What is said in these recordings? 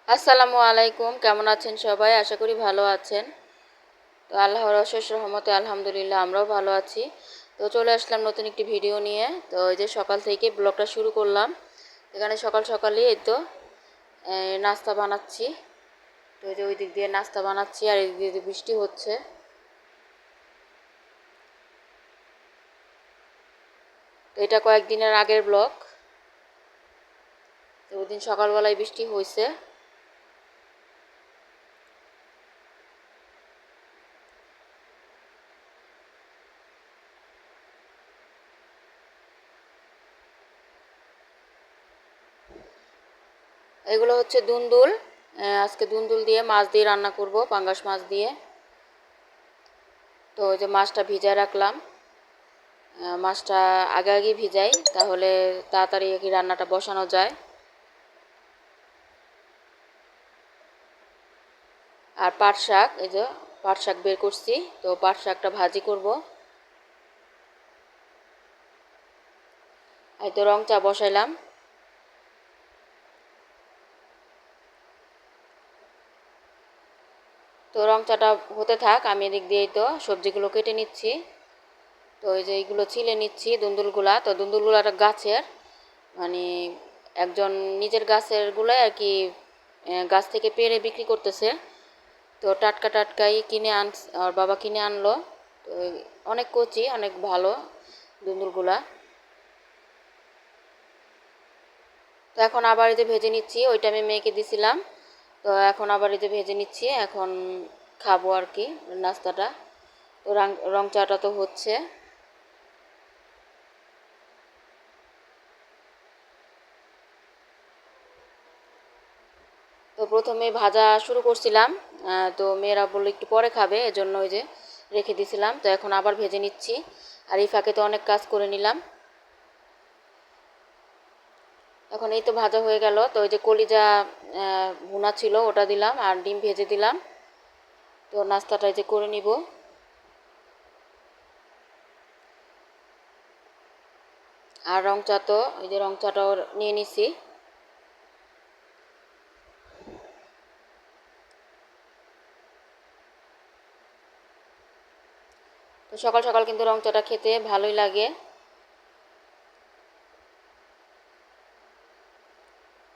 আসসালামু আলাইকুম, কেমন আছেন সবাই? আশা করি ভালো আছেন। তো আল্লাহর অশেষ রহমতে আলহামদুলিল্লাহ আমরাও ভালো আছি। তো চলে আসলাম নতুন একটি ভিডিও নিয়ে। তো এই যে সকাল থেকে ব্লগটা শুরু করলাম। এখানে সকাল সকালই এই তো নাস্তা বানাচ্ছি। তো এই যে ওই দিক দিয়ে নাস্তা বানাচ্ছি আর এই দিক দিয়ে বৃষ্টি হচ্ছে। তো এটা কয়েকদিনের আগের ব্লগ। তো ওই দিন সকালবেলায় বৃষ্টি হয়েছে। এগুলো হচ্ছে দুন্দুল। আজকে দুন্দুল দিয়ে মাছ দিয়ে রান্না করব, পাঙ্গাস মাছ দিয়ে। তো ওই যে মাছটা ভিজায় রাখলাম। মাছটা আগে আগে ভিজাই, তাহলে তাড়াতাড়ি কি রান্নাটা বসানো যায়। আর পাট শাক, এই যে পাট শাক বের করছি, তো পাট শাকটা ভাজি করব। এই তো রং চা বসাইলাম। তো রং চাটা হতে থাক, আমি এদিক দিয়েই তো সবজিগুলো কেটে নিচ্ছি। তো এই যে এইগুলো ছিলে নিচ্ছি দুন্দুলগুলা। তো দুন্দুলগুলাটা গাছের, মানে একজন নিজের গাছেরগুলো আর কি গাছ থেকে পেড়ে বিক্রি করতেছে। তো টাটকা টাটকাই কিনে আর বাবা কিনে আনলো। তো অনেক কচি, অনেক ভালো দুন্দুলগুলা। তো এখন আবার এই যে ভেজে নিচ্ছি, ওইটা আমি মেয়েকে দিছিলাম। তো এখন আবার এই যে ভেজে নিচ্ছি, এখন খাবো আর কি নাস্তাটা। তো রং চাটা তো হচ্ছে। তো প্রথমে ভাজা শুরু করছিলাম, তো মেয়েরা বললো একটু পরে খাবে, এজন্য ওই যে রেখে দিছিলাম। তো এখন আবার ভেজে নিচ্ছি, আর এই ফাঁকে তো অনেক কাজ করে নিলাম। এখন এই তো ভাজা হয়ে গেল। তো ওই যে কলিজা ভুনা ছিল, ওটা দিলাম আর ডিম ভেজে দিলাম। তো নাস্তাটা এই যে করে নিব। আর রং চা তো এই যে রং চাটাও নিয়ে নিছি। তো সকাল সকাল কিন্তু রং চাটা খেতে ভালোই লাগে।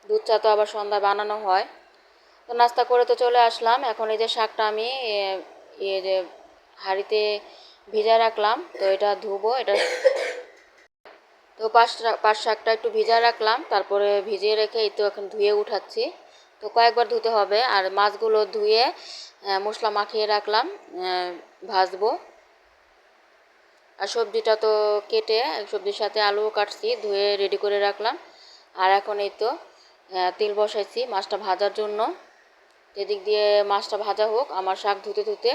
দুধ চা তো আবার সন্ধ্যায় বানানো হয়। তো নাস্তা করে তো চলে আসলাম। এখন এই যে শাকটা আমি এই যে হাঁড়িতে ভিজায় রাখলাম, তো এটা ধুবো। এটা তো পাঁচ শাকটা একটু ভিজায় রাখলাম, তারপরে ভিজিয়ে রেখে এই তো এখন ধুয়ে উঠাচ্ছি। তো কয়েকবার ধুতে হবে। আর মাছগুলো ধুয়ে মশলা মাখিয়ে রাখলাম, ভাজবো। আর সবজিটা তো কেটে, সবজির সাথে আলুও কাটছি, ধুয়ে রেডি করে রাখলাম। আর এখন এই তো তেল বসাইছি মাছটা ভাজার জন্য। এদিক দিয়ে মাছটা ভাজা হোক, আমার শাক ধুতে ধুতে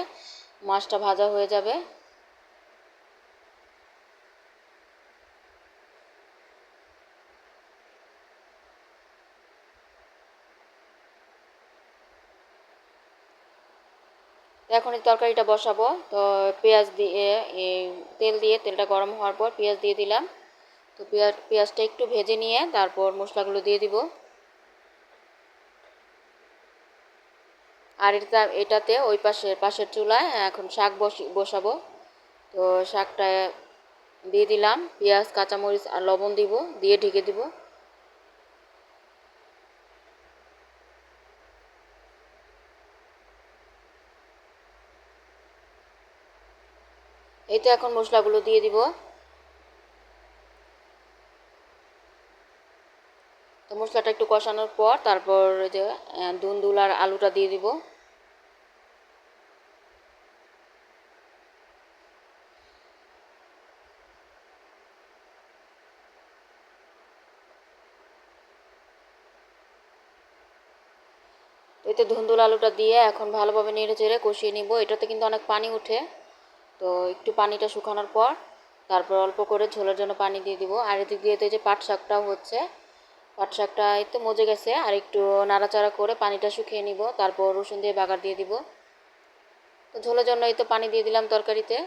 মাছটা ভাজা হয়ে যাবে। এখন এই তরকারিটা বসাবো। তো পেঁয়াজ দিয়ে তেল দিয়ে, তেলটা গরম হওয়ার পর পেঁয়াজ দিয়ে দিলাম। তো পেঁয়াজটা একটু ভেজে নিয়ে তারপর মশলাগুলো দিয়ে দিব। আর এটাতে ওই পাশের চুলায় এখন শাক বসাবো। তো শাকটা দিয়ে দিলাম, পেঁয়াজ কাঁচামরিচ আর লবণ দিব, দিয়ে ঢেকে দিব। এই তো এখন মশলাগুলো দিয়ে দিব। তো মশলাটা একটু কষানোর পর তারপর যে দুন্দুল আর আলুটা দিয়ে দিব। এতে ধুন্দুল আলুটা দিয়ে এখন ভালোভাবে নেড়ে চেড়ে কষিয়ে নিব। এটাতে কিন্তু অনেক পানি উঠে। তো একটু পানিটা শুকানোর পর তারপর অল্প করে ঝোলের জন্য পানি দিয়ে দিব। আর এদিক দিয়ে তো এই যে পাট শাকটাও হচ্ছে, পাট শাকটা এই তো মজে গেছে। আর একটু নাড়াচাড়া করে পানিটা শুকিয়ে নিব, তারপর রসুন দিয়ে বাগার দিয়ে দিব। তো ঝোলের জন্য এই তো পানি দিয়ে দিলাম তরকারিতে,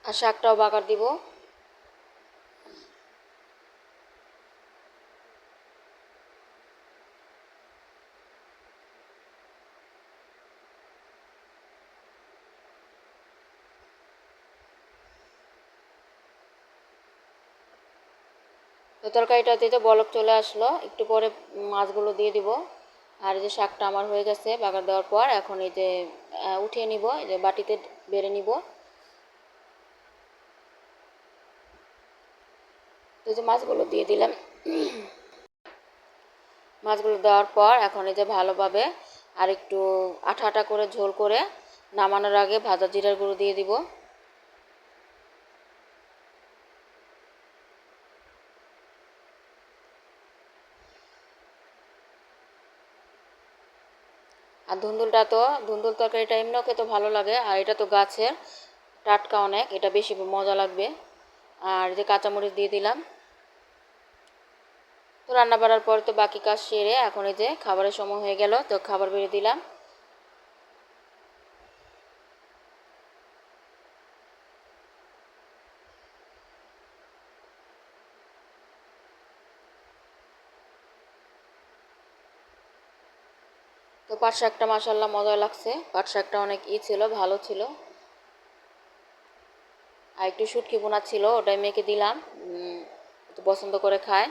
আর শাকটাও বাগার দিব। তো তরকারিটাতে তো বলক চলে আসলো, একটু পরে মাছগুলো দিয়ে দিব। আর এই যে শাকটা আমার হয়ে গেছে বাগার দেওয়ার পর, এখন এই যে উঠিয়ে নিব, এই যে বাটিতে বেড়ে নিব। তো এই যে মাছগুলো দিয়ে দিলাম। মাছগুলো দেওয়ার পর এখন এই যে ভালোভাবে আর একটু আঠা আঠা করে ঝোল করে নামানোর আগে ভাজা জিরার গুঁড়ো দিয়ে দিব। আর ধুন্দুল তরকারিটা এমনিও খেতে ভালো লাগে, আর এটা তো গাছের টাটকা অনেক, এটা বেশি মজা লাগবে। আর যে কাঁচামরিচ দিয়ে দিলাম। তো রান্না বাড়ার পর তো বাকি কাজ সেরে এখন এই যে খাবারের সময় হয়ে গেল, তো খাবার বেড়ে দিলাম। তো পাট শাকটা মাশাল্লাহ মজা লাগছে, পাট শাকটা অনেক ছিল, ভালো ছিল। আর একটু শুটকি বোনা ছিল, ওটাই মেখে দিলাম, একটু পছন্দ করে খায়।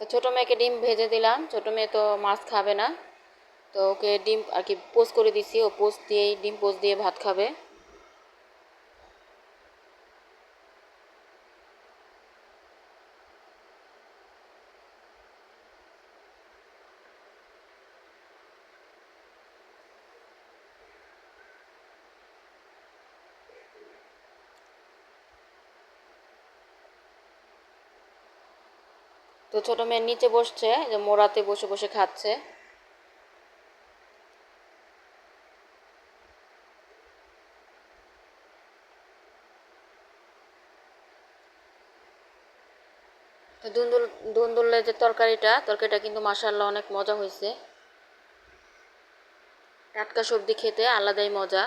তো ছোটো মেয়েকে ডিম ভেজে দিলাম, ছোটো মেয়ে তো মাছ খাবে না, তো ওকে ডিম আর কি পোস্ট করে দিছি, ও পোস্ট দিয়েই ডিম পোস্ট দিয়ে ভাত খাবে। তো ছোটো মেয়ে নিচে বসছে, যে মোড়াতে বসে বসে খাচ্ছে। তো ধুন্দুলের যে তরকারিটা কিন্তু মাশাআল্লাহ অনেক মজা হয়েছে। টাটকা সবজি খেতে আলাদাই মজা।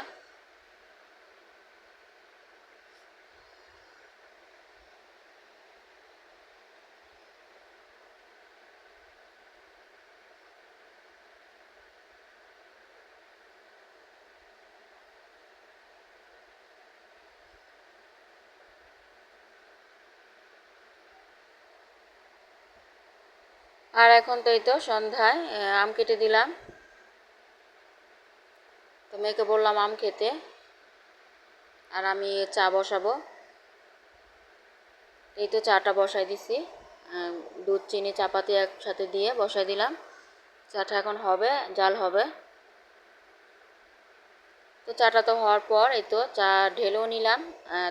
আর এখন তো এই তো সন্ধ্যায় আম কেটে দিলাম, তো মেয়েকে বললাম আম খেতে, আর আমি চা বসাবো। এই তো চাটা বসাই দিছি, দুধ চিনি চাপাতি একসাথে দিয়ে বসাই দিলাম। চাটা এখন হবে, জাল হবে। তো চাটা তো হওয়ার পর এই তো চা ঢেলেও নিলাম।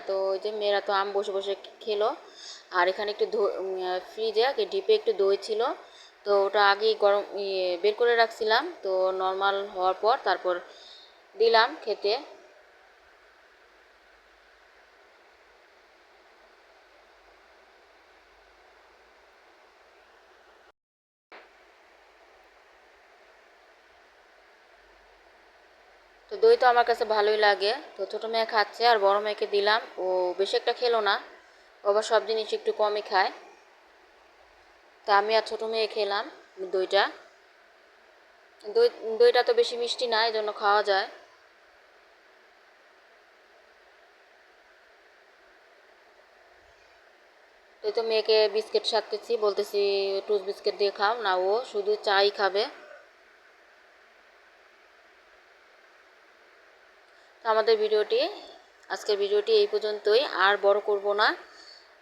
তো ওই যে মেয়েরা তো আম বসে বসে খেলো। আর এখানে একটু ফ্রিজে ডিপে একটু দই ছিল, তো ওটা আগেই গরম বের করে রাখছিলাম, তো নর্মাল হওয়ার পর তারপর দিলাম খেতে। তো দই তো আমার কাছে ভালোই লাগে, তো ছোটো মেয়ে খাচ্ছে আর বড় মেয়েকে দিলাম, ও বেশি একটা খেলো না, ও আবার সব জিনিস একটু কমই খায়। তা আমি আর ছোটো মেয়ে খেলাম দইটা। দই দইটা তো বেশি মিষ্টি না, এই জন্য খাওয়া যায়। এই তো মেয়েকে বিস্কিট সাথেছি, বলতেছি টুস বিস্কিট দিয়ে খাও না, ও শুধু চাই খাবে। তো আজকের ভিডিওটি এই পর্যন্তই, আর বড় করব না।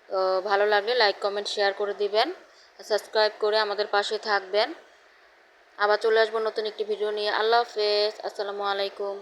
তো ভালো লাগলে লাইক কমেন্ট শেয়ার করে দিবেন, সাবস্ক্রাইব করে আমাদের পাশে থাকবেন। আবার চলে আসবো নতুন একটি ভিডিও নিয়ে। আল্লাহ হাফেজ, আসসালামু আলাইকুম।